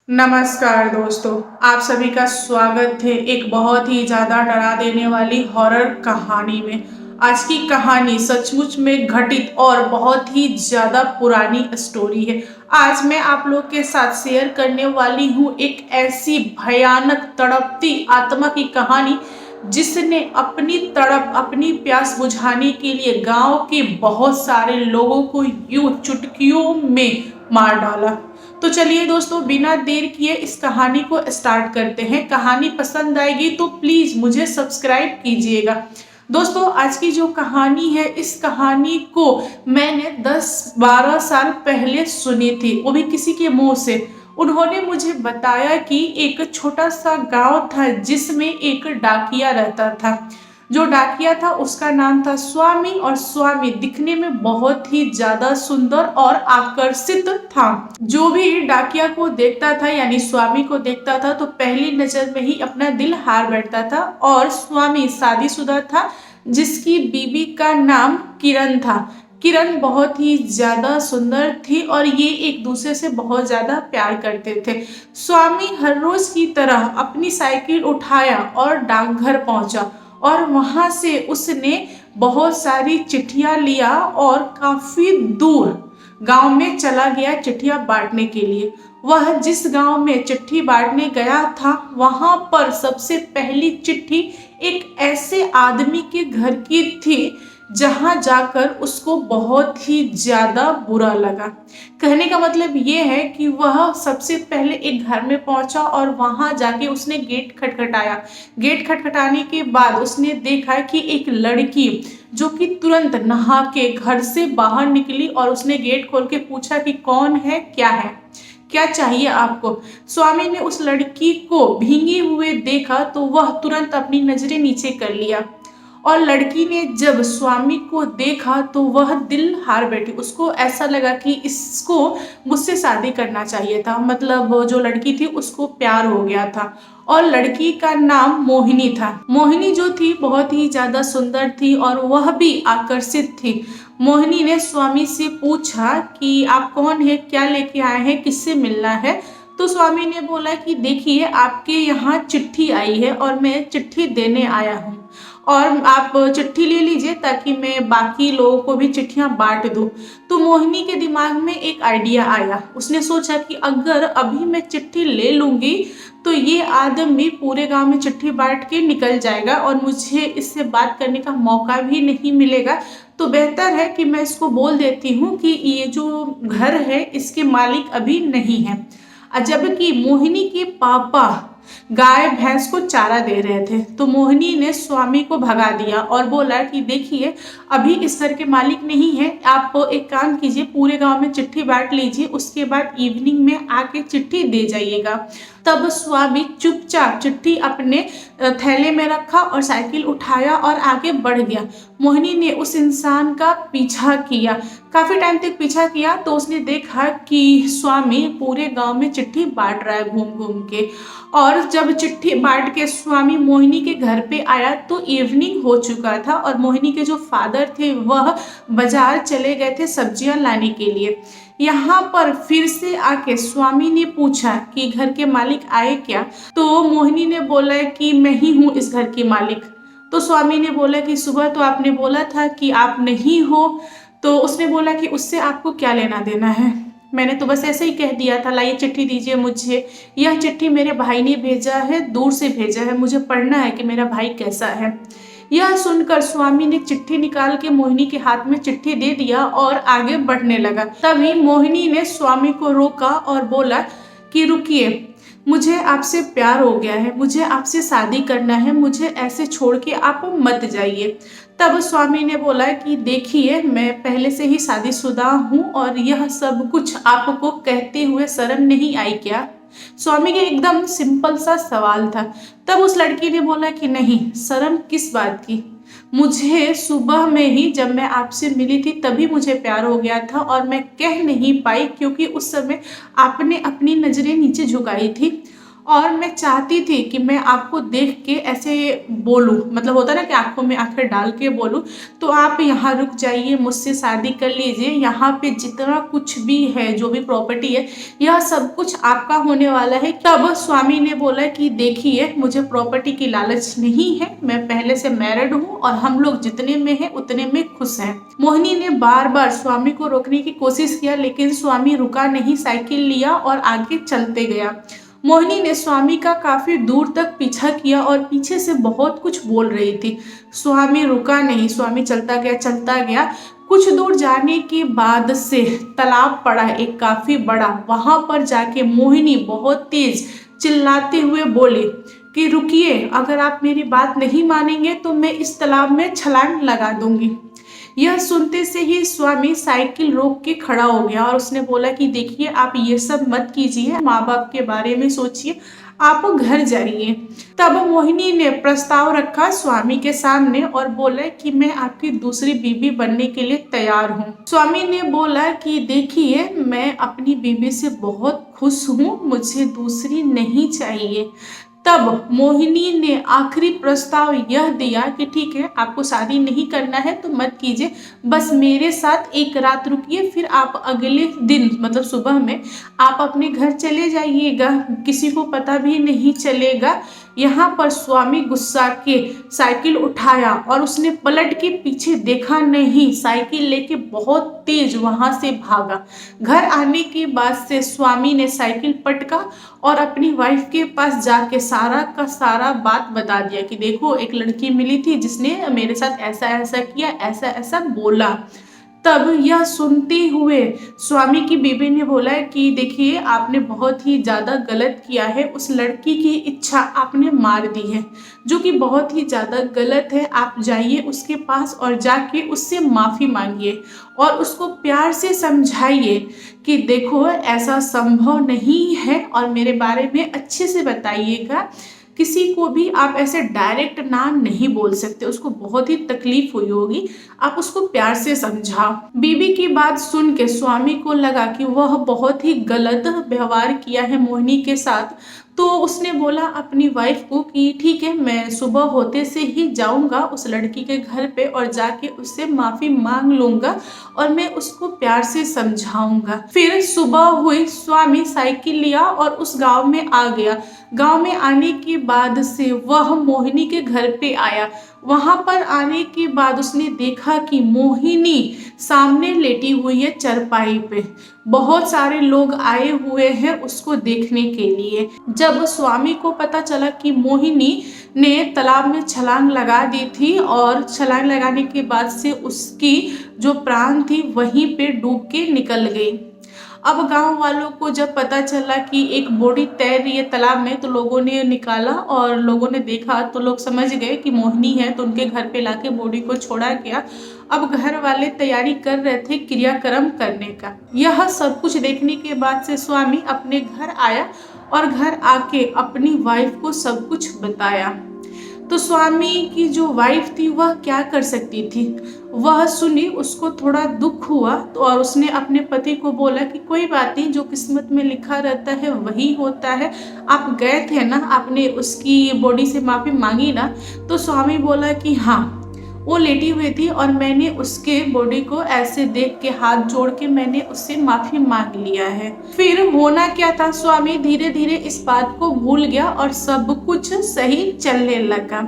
नमस्कार दोस्तों, आप सभी का स्वागत है एक बहुत ही ज़्यादा डरा देने वाली हॉरर कहानी में। आज की कहानी सचमुच में घटित और बहुत ही ज़्यादा पुरानी स्टोरी है। आज मैं आप लोग के साथ शेयर करने वाली हूँ एक ऐसी भयानक तड़पती आत्मा की कहानी जिसने अपनी तड़प अपनी प्यास बुझाने के लिए गांव के बहुत सारे लोगों को यूं चुटकियों में मार डाला। तो चलिए दोस्तों, बिना देर किए इस कहानी को स्टार्ट करते हैं। कहानी पसंद आएगी तो प्लीज मुझे सब्सक्राइब कीजिएगा। दोस्तों, आज की जो कहानी है, इस कहानी को मैंने 10-12 साल पहले सुनी थी, वो भी किसी के मुंह से। उन्होंने मुझे बताया कि एक छोटा सा गांव था जिसमें एक डाकिया रहता था। जो डाकिया था उसका नाम था स्वामी, और स्वामी दिखने में बहुत ही ज्यादा सुंदर और आकर्षित था। जो भी डाकिया को देखता था यानी स्वामी को देखता था तो पहली नजर में ही अपना दिल हार बैठता था। और स्वामी शादीशुदा था जिसकी बीवी का नाम किरण था। किरण बहुत ही ज्यादा सुंदर थी और ये एक दूसरे से बहुत ज्यादा प्यार करते थे। स्वामी हर रोज की तरह अपनी साइकिल उठाया और डाकघर पहुंचा, और वहां से उसने बहुत सारी चिट्ठियां लिया और काफी दूर गांव में चला गया चिट्ठियां बांटने के लिए। वह जिस गांव में चिट्ठी बांटने गया था वहां पर सबसे पहली चिट्ठी एक ऐसे आदमी के घर की थी जहां जाकर उसको बहुत ही ज्यादा बुरा लगा। कहने का मतलब ये है कि वह सबसे पहले एक घर में पहुंचा और वहां जाके उसने गेट खटखटाया। गेट खटखटाने के बाद उसने देखा कि एक लड़की जो कि तुरंत नहा के घर से बाहर निकली, और उसने गेट खोल के पूछा कि कौन है, क्या चाहिए आपको। स्वामी ने उस लड़की को भींगे हुए देखा तो वह तुरंत अपनी नजरें नीचे कर लिया, और लड़की ने जब स्वामी को देखा तो वह दिल हार बैठी। उसको ऐसा लगा कि इसको मुझसे शादी करना चाहिए था, मतलब वो जो लड़की थी उसको प्यार हो गया था। और लड़की का नाम मोहिनी था। मोहिनी जो थी बहुत ही ज्यादा सुंदर थी और वह भी आकर्षित थी। मोहिनी ने स्वामी से पूछा कि आप कौन है, क्या लेके आए हैं, किससे मिलना है। तो स्वामी ने बोला कि देखिए, आपके यहाँ चिट्ठी आई है और मैं चिट्ठी देने आया हूँ, और आप चिट्ठी ले लीजिए ताकि मैं बाकी लोगों को भी चिट्ठियां बांट दूं। तो मोहिनी के दिमाग में एक आइडिया आया। उसने सोचा कि अगर अभी मैं चिट्ठी ले लूंगी तो ये आदमी पूरे गांव में चिट्ठी बांट के निकल जाएगा और मुझे इससे बात करने का मौका भी नहीं मिलेगा। तो बेहतर है कि मैं इसको बोल देती हूँ कि ये जो घर है इसके मालिक अभी नहीं है। जबकि मोहिनी के पापा गाय भैंस को चारा दे रहे थे, तो मोहिनी ने स्वामी को भगा दिया और बोला कि देखिए, अभी इस घर के मालिक नहीं है, आप एक काम कीजिए, पूरे गांव में चिट्ठी बांट लीजिए, उसके बाद इवनिंग में आके चिट्ठी दे जाइएगा। तब स्वामी चुपचाप चिट्ठी अपने थैले में रखा और साइकिल उठाया और आगे बढ़ गया। मोहिनी ने उस इंसान का पीछा किया, काफी टाइम तक पीछा किया, तो उसने देखा कि स्वामी पूरे गांव में चिट्ठी बांट रहा है घूम घूम के। और जब चिट्ठी बांट के स्वामी मोहिनी के घर पे आया तो इवनिंग हो चुका था, और मोहिनी के जो फादर थे वह बाजार चले गए थे सब्जियां लाने के लिए। यहाँ पर फिर से आके स्वामी ने पूछा कि घर के मालिक आए क्या। तो मोहिनी ने बोला कि मैं ही हूँ इस घर की मालिक। तो स्वामी ने बोला कि सुबह तो आपने बोला था कि आप नहीं हो। तो उसने बोला कि उससे आपको क्या लेना देना है, मैंने तो बस ऐसे ही कह दिया था, लाइए चिट्ठी दीजिए मुझे, यह चिट्ठी मेरे भाई ने भेजा है, दूर से भेजा है, मुझे पढ़ना है कि मेरा भाई कैसा है। यह सुनकर स्वामी ने चिट्ठी निकाल के मोहिनी के हाथ में चिट्ठी दे दिया और आगे बढ़ने लगा। तभी मोहिनी ने स्वामी को रोका और बोला कि रुकिए, मुझे आपसे प्यार हो गया है, मुझे आपसे शादी करना है, मुझे ऐसे छोड़ के आप मत जाइए। तब स्वामी ने बोला कि देखिए, मैं पहले से ही शादीशुदा हूँ और यह सब कुछ आपको कहते हुए शर्म नहीं आई क्या। स्वामी के एकदम सिंपल सा सवाल था। तब उस लड़की ने बोला कि नहीं, शर्म किस बात की, मुझे सुबह में ही जब मैं आपसे मिली थी तभी मुझे प्यार हो गया था और मैं कह नहीं पाई क्योंकि उस समय आपने अपनी नजरें नीचे झुकाई थी। और मैं चाहती थी कि मैं आपको देख के ऐसे बोलूं, मतलब होता ना कि आंखों में आंखें डाल के बोलूं, तो आप यहाँ रुक जाइए, मुझसे शादी कर लीजिए, यहाँ पे जितना कुछ भी है, जो भी प्रॉपर्टी है, यह सब कुछ आपका होने वाला है। तब स्वामी ने बोला कि देखिए, मुझे प्रॉपर्टी की लालच नहीं है, मैं पहले से मैरिड हूँ और हम लोग जितने में हैं उतने में खुश हैं। मोहिनी ने बार बार स्वामी को रोकने की कोशिश किया, लेकिन स्वामी रुका नहीं, साइकिल लिया और आगे चलते गया। मोहिनी ने स्वामी का काफी दूर तक पीछा किया और पीछे से बहुत कुछ बोल रही थी। स्वामी रुका नहीं, स्वामी चलता गया चलता गया। कुछ दूर जाने के बाद से तालाब पड़ा एक काफी बड़ा। वहां पर जाके मोहिनी बहुत तेज चिल्लाते हुए बोली कि रुकिए, अगर आप मेरी बात नहीं मानेंगे तो मैं इस तालाब में छलांग लगा दूंगी। यह सुनते से ही स्वामी साइकिल रोक के खड़ा हो गया और उसने बोला कि देखिए, आप ये सब मत कीजिए, माँ बाप के बारे में सोचिए, आप घर जाइए। तब मोहिनी ने प्रस्ताव रखा स्वामी के सामने और बोला कि मैं आपकी दूसरी बीवी बनने के लिए तैयार हूँ। स्वामी ने बोला कि देखिए, मैं अपनी बीवी से बहुत खुश हूँ, मुझे दूसरी नहीं चाहिए। तब मोहिनी ने आखिरी प्रस्ताव यह दिया कि ठीक है, आपको शादी नहीं करना है तो मत कीजिए, बस मेरे साथ एक रात रुकिए, फिर आप अगले दिन मतलब सुबह में आप अपने घर चले जाइएगा, किसी को पता भी नहीं चलेगा। यहाँ पर स्वामी गुस्सा के साइकिल उठाया और उसने पलट के पीछे देखा नहीं, साइकिल लेके बहुत तेज वहां से भागा। घर आने के बाद से स्वामी ने साइकिल पटका और अपनी वाइफ के पास जाके सारा का सारा बात बता दिया कि देखो, एक लड़की मिली थी जिसने मेरे साथ ऐसा ऐसा किया, ऐसा ऐसा बोला। तब यह सुनते हुए स्वामी की बीवी ने बोला कि देखिए, आपने बहुत ही ज़्यादा गलत किया है, उस लड़की की इच्छा आपने मार दी है, जो कि बहुत ही ज़्यादा गलत है। आप जाइए उसके पास और जाके उससे माफ़ी मांगिए और उसको प्यार से समझाइए कि देखो, ऐसा संभव नहीं है और मेरे बारे में अच्छे से बताइएगा। किसी को भी आप ऐसे डायरेक्ट ना नहीं बोल सकते, उसको बहुत ही तकलीफ हुई होगी, आप उसको प्यार से समझाओ। बीबी की बात सुन के स्वामी को लगा कि वह बहुत ही गलत व्यवहार किया है मोहिनी के साथ, तो उसने बोला अपनी वाइफ को कि ठीक है, मैं सुबह होते से ही जाऊंगा उस लड़की के घर पे और जाके उससे माफी मांग लूंगा और मैं उसको प्यार से समझाऊंगा। फिर सुबह हुई, स्वामी साइकिल लिया और उस गांव में आ गया। गांव में आने के बाद से वह मोहिनी के घर पे आया। वहां पर आने के बाद उसने देखा कि मोहिनी सामने लेटी हुई है चरपाई पे। बहुत सारे लोग आए हुए हैं उसको देखने के लिए। जब स्वामी को पता चला कि मोहिनी ने तालाब में छलांग लगा दी थी और छलांग लगाने के बाद से उसकी जो प्राण थी वहीं पे डूब के निकल गई। अब गांव वालों को जब पता चला कि एक बॉडी तैर रही है तालाब में, तो लोगों ने निकाला और लोगों ने देखा तो लोग समझ गए कि मोहिनी है, तो उनके घर पे लाके बॉडी को छोड़ा गया। अब घर वाले तैयारी कर रहे थे क्रियाक्रम करने का। यह सब कुछ देखने के बाद से स्वामी अपने घर आया और घर आके अपनी वाइफ को सब कुछ बताया। तो स्वामी की जो वाइफ थी वह क्या कर सकती थी, वह सुनी, उसको थोड़ा दुख हुआ तो और उसने अपने पति को बोला कि कोई बात नहीं, जो किस्मत में लिखा रहता है वही होता है। आप गए थे ना, आपने उसकी बॉडी से माफी मांगी ना। तो स्वामी बोला कि हाँ, वो लेटी हुई थी और मैंने उसके बॉडी को ऐसे देख के हाथ जोड़ के मैंने उससे माफी मांग लिया है। फिर होना क्या था, स्वामी धीरे धीरे इस बात को भूल गया और सब कुछ सही चलने लगा।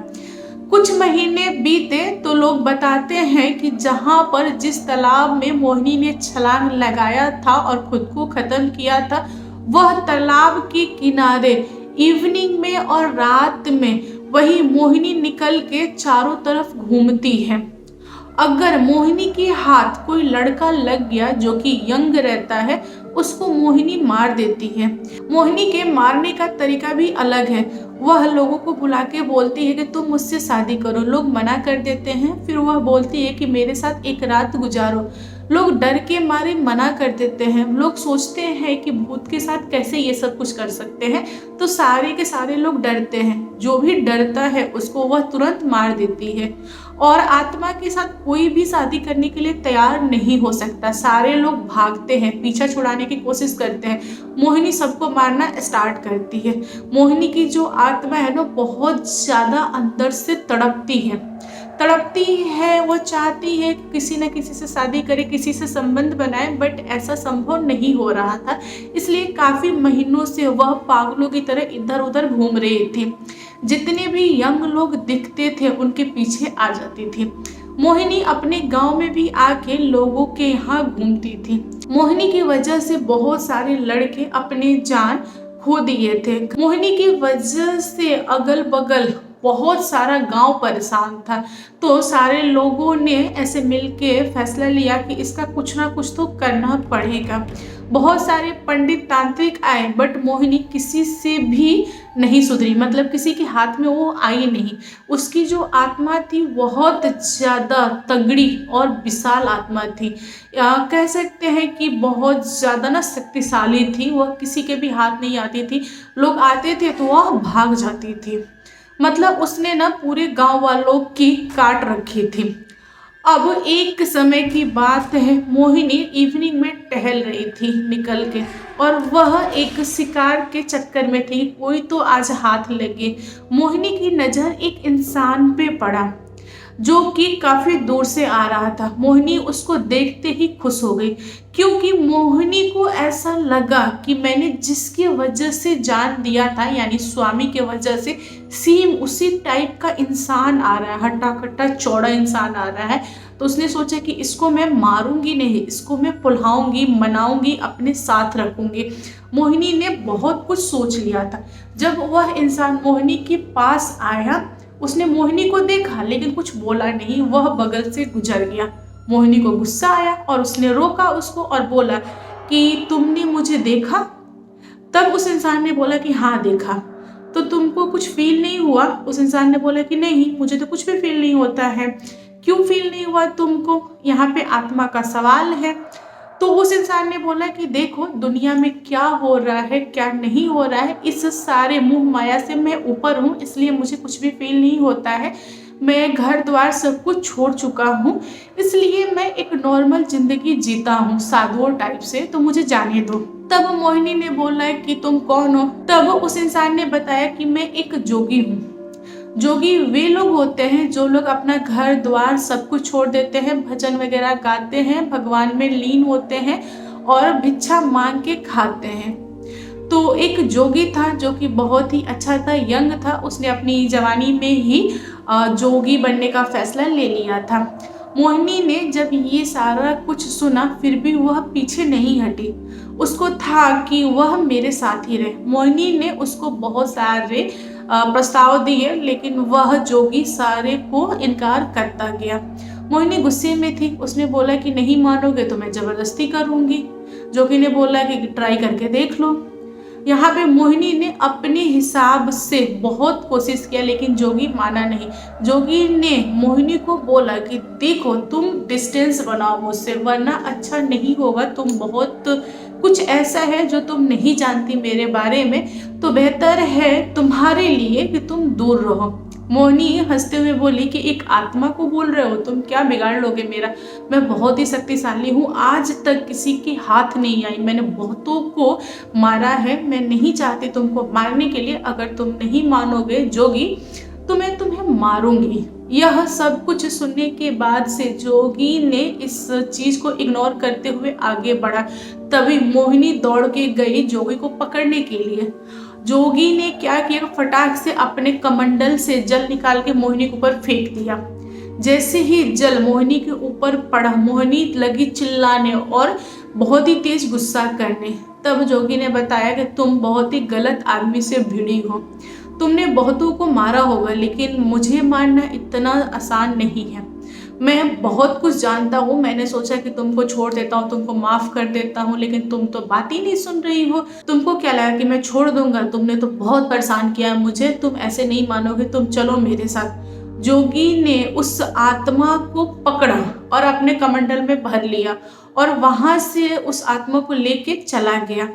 कुछ महीने बीते तो लोग बताते हैं कि जहां पर जिस तालाब में मोहिनी ने छलांग लगाया था और खुद को खत्म किया था, वह तालाब के किनारे इवनिंग में और रात में वही मोहिनी निकल के चारों तरफ घूमती है। अगर मोहिनी के हाथ कोई लड़का लग गया जो कि यंग रहता है, उसको मोहिनी मार देती है। मोहिनी के मारने का तरीका भी अलग है। वह लोगों को बुला के बोलती है कि तुम मुझसे शादी करो। लोग मना कर देते हैं, फिर वह बोलती है कि मेरे साथ एक रात गुजारो। लोग डर के मारे मना कर देते हैं। लोग सोचते हैं कि भूत के साथ कैसे ये सब कुछ कर सकते हैं, तो सारे के सारे लोग डरते हैं। जो भी डरता है उसको वह तुरंत मार देती है। और आत्मा के साथ कोई भी शादी करने के लिए तैयार नहीं हो सकता। सारे लोग भागते हैं, पीछा छुड़ाने की कोशिश करते हैं। मोहिनी सबको मारना स्टार्ट करती है। मोहिनी की जो आत्मा है ना, बहुत ज़्यादा अंदर से तड़पती है। वो चाहती है कि किसी न किसी से शादी करे, किसी से संबंध बनाए, बट ऐसा संभव नहीं हो रहा था। इसलिए काफ़ी महीनों से वह पागलों की तरह इधर उधर घूम रही थी। जितने भी यंग लोग दिखते थे उनके पीछे आ जाती थी। मोहिनी अपने गांव में भी आके लोगों के यहाँ घूमती थी। मोहिनी की वजह से बहुत सारे लड़के अपने जान खो दिए थे। मोहिनी की वजह से अगल बगल बहुत सारा गांव परेशान था। तो सारे लोगों ने ऐसे मिलके फैसला लिया कि इसका कुछ ना कुछ तो करना पड़ेगा। बहुत सारे पंडित तांत्रिक आए, बट मोहिनी किसी से भी नहीं सुधरी, मतलब किसी के हाथ में वो आई नहीं। उसकी जो आत्मा थी बहुत ज़्यादा तगड़ी और विशाल आत्मा थी। कह सकते हैं कि बहुत ज़्यादा ना शक्तिशाली थी। वह किसी के भी हाथ नहीं आती थी। लोग आते थे तो वह भाग जाती थी। मतलब उसने ना पूरे गांव वालों की काट रखी थी। अब एक समय की बात है, मोहिनी इवनिंग में टहल रही थी निकल के, और वह एक शिकार के चक्कर में थी। कोई तो आज हाथ लगे। मोहिनी की नज़र एक इंसान पे पड़ा जो कि काफ़ी दूर से आ रहा था। मोहिनी उसको देखते ही खुश हो गई, क्योंकि मोहिनी को ऐसा लगा कि मैंने जिसकी वजह से जान दिया था, यानी स्वामी के वजह से, सेम उसी टाइप का इंसान आ रहा है। हट्टा कट्टा चौड़ा इंसान आ रहा है। तो उसने सोचा कि इसको मैं मारूंगी नहीं, इसको मैं पुल्हाऊंगी, मनाऊंगी, अपने साथ रखूंगी। मोहिनी ने बहुत कुछ सोच लिया था। जब वह इंसान मोहिनी के पास आया, उसने मोहिनी को देखा लेकिन कुछ बोला नहीं, वह बगल से गुजर गया। मोहिनी को गुस्सा आया और उसने रोका उसको और बोला कि तुमने मुझे देखा? तब उस इंसान ने बोला कि हाँ देखा। तो तुमको कुछ फील नहीं हुआ? उस इंसान ने बोला कि नहीं, मुझे तो कुछ भी फील नहीं होता है। क्यों फील नहीं हुआ तुमको? यहाँ पे आत्मा का सवाल है। तो उस इंसान ने बोला कि देखो, दुनिया में क्या हो रहा है क्या नहीं हो रहा है, इस सारे मोह माया से मैं ऊपर हूँ, इसलिए मुझे कुछ भी फील नहीं होता है। मैं घर द्वार सब कुछ छोड़ चुका हूँ, इसलिए मैं एक नॉर्मल जिंदगी जीता हूँ, साधुओं टाइप से, तो मुझे जाने दो। तब मोहिनी ने बोला कि तुम कौन हो? तब उस इंसान ने बताया कि मैं एक जोगी हूँ। जोगी वे लोग होते हैं जो लोग अपना घर द्वार सब कुछ छोड़ देते हैं, भजन वगैरह गाते हैं, भगवान में लीन होते हैं और भिक्षा मांग के खाते हैं। तो एक जोगी था जो कि बहुत ही अच्छा था, यंग था। उसने अपनी जवानी में ही जोगी बनने का फैसला ले लिया था। मोहिनी ने जब ये सारा कुछ सुना, फिर भी वह पीछे नहीं हटी। उसको था कि वह मेरे साथ ही रहे। मोहिनी ने उसको बहुत सारे प्रस्ताव दिए, लेकिन वह जोगी सारे को इनकार करता गया। मोहिनी गुस्से में थी। उसने बोला कि नहीं मानोगे तो मैं ज़बरदस्ती करूँगी। जोगी ने बोला कि ट्राई करके देख लो। यहाँ पे मोहिनी ने अपने हिसाब से बहुत कोशिश किया, लेकिन जोगी माना नहीं। जोगी ने मोहिनी को बोला कि देखो, तुम डिस्टेंस बनाओ मुझसे, वरना अच्छा नहीं होगा। तुम बहुत कुछ ऐसा है जो तुम नहीं जानती मेरे बारे में, तो बेहतर है तुम्हारे लिए कि तुम दूर रहो। मोहिनी हंसते हुए बोली कि एक आत्मा को बोल रहे हो तुम? क्या बिगाड़ लोगे मेरा? मैं बहुत ही शक्तिशाली हूँ, आज तक किसी के हाथ नहीं आई, मैंने बहुतों को मारा है। मैं नहीं चाहती तुमको मारने के लिए। अगर तुम नहीं मानोगे जोगी, तो मैं तुम्हें मारूंगी। यह सब कुछ सुनने के बाद से जोगी ने इस चीज़ को इग्नोर करते हुए आगे बढ़ा। तभी मोहिनी दौड़ के गई जोगी को पकड़ने के लिए। जोगी ने क्या किया, फटाक से अपने कमंडल से जल निकाल के मोहिनी के ऊपर फेंक दिया। जैसे ही जल मोहिनी के ऊपर पड़ा, मोहिनी लगी चिल्लाने और बहुत ही तेज गुस्सा करने। तब जोगी ने बताया कि तुम बहुत ही गलत आदमी से भिड़ी हो। तुमने बहुतों को मारा होगा, लेकिन मुझे मारना इतना आसान नहीं है। मैं बहुत कुछ जानता हूँ। मैंने सोचा कि तुमको छोड़ देता हूँ, तुमको माफ़ कर देता हूँ, लेकिन तुम तो बात ही नहीं सुन रही हो। तुमको क्या लगा कि मैं छोड़ दूंगा? तुमने तो बहुत परेशान किया मुझे, तुम ऐसे नहीं मानोगे, तुम चलो मेरे साथ। जोगी ने उस आत्मा को पकड़ा और अपने कमंडल में भर लिया और वहां से उस आत्मा को लेके चला गया।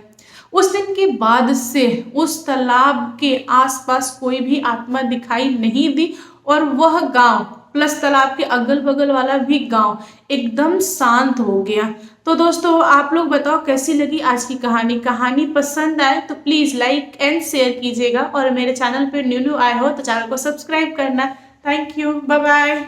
उस दिन के बाद से उस तालाब के आसपास कोई भी आत्मा दिखाई नहीं दी और वह गांव प्लस तालाब के अगल बगल वाला भी गांव एकदम शांत हो गया। तो दोस्तों आप लोग बताओ कैसी लगी आज की कहानी पसंद आए तो प्लीज लाइक एंड शेयर कीजिएगा और मेरे चैनल पे न्यू आए हो तो चैनल को सब्सक्राइब करना। Thank you, bye bye.